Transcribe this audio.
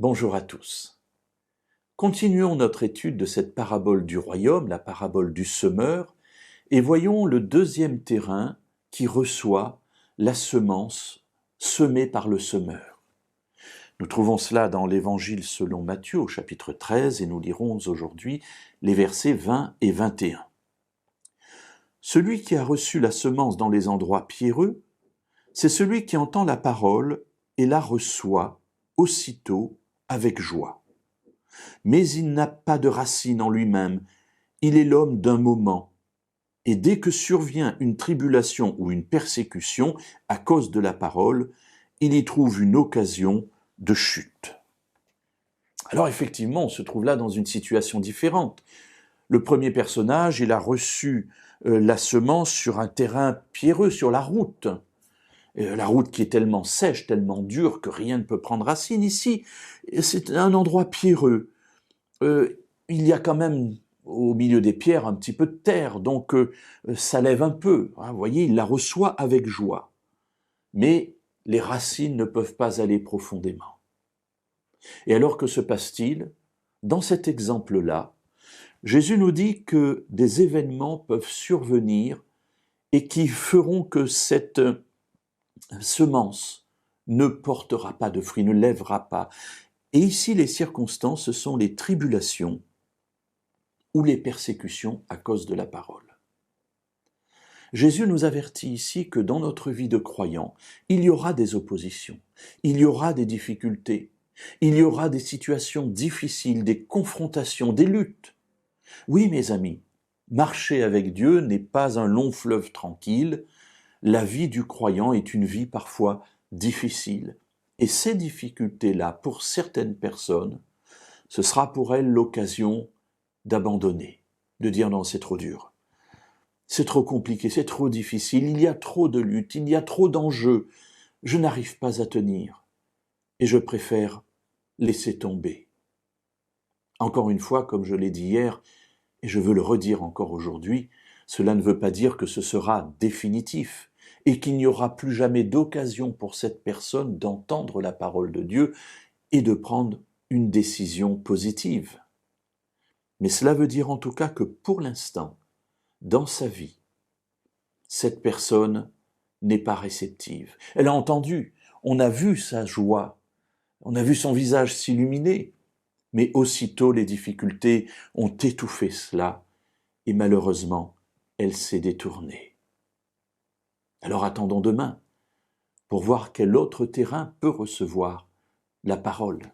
Bonjour à tous. Continuons notre étude de cette parabole du royaume, la parabole du semeur, et voyons le deuxième terrain qui reçoit la semence semée par le semeur. Nous trouvons cela dans l'Évangile selon Matthieu au chapitre 13 et nous lirons aujourd'hui les versets 20 et 21. Celui qui a reçu la semence dans les endroits pierreux, c'est celui qui entend la parole et la reçoit aussitôt avec joie. Mais il n'a pas de racine en lui-même, il est l'homme d'un moment. Et dès que survient une tribulation ou une persécution à cause de la parole, il y trouve une occasion de chute. Alors effectivement, on se trouve là dans une situation différente. Le premier personnage, il a reçu la semence sur un terrain pierreux, sur la route. La route qui est tellement sèche, tellement dure que rien ne peut prendre racine. Ici, c'est un endroit pierreux. Il y a quand même au milieu des pierres un petit peu de terre, donc ça lève un peu. Vous voyez, il la reçoit avec joie. Mais les racines ne peuvent pas aller profondément. Et alors que se passe-t-il? Dans cet exemple-là, Jésus nous dit que des événements peuvent survenir et qui feront que cette semence ne portera pas de fruits, ne lèvera pas. Et ici, les circonstances, ce sont les tribulations ou les persécutions à cause de la parole. Jésus nous avertit ici que dans notre vie de croyant, il y aura des oppositions, il y aura des difficultés, il y aura des situations difficiles, des confrontations, des luttes. Oui, mes amis, marcher avec Dieu n'est pas un long fleuve tranquille. La vie du croyant est une vie parfois difficile. Et ces difficultés-là, pour certaines personnes, ce sera pour elles l'occasion d'abandonner, de dire non, c'est trop dur, c'est trop compliqué, c'est trop difficile, il y a trop de luttes, il y a trop d'enjeux, je n'arrive pas à tenir et je préfère laisser tomber. Encore une fois, comme je l'ai dit hier, et je veux le redire encore aujourd'hui, cela ne veut pas dire que ce sera définitif et qu'il n'y aura plus jamais d'occasion pour cette personne d'entendre la parole de Dieu et de prendre une décision positive. Mais cela veut dire en tout cas que pour l'instant, dans sa vie, cette personne n'est pas réceptive. Elle a entendu, on a vu sa joie, on a vu son visage s'illuminer, mais aussitôt les difficultés ont étouffé cela et malheureusement, elle s'est détournée. Alors attendons demain pour voir quel autre terrain peut recevoir la parole.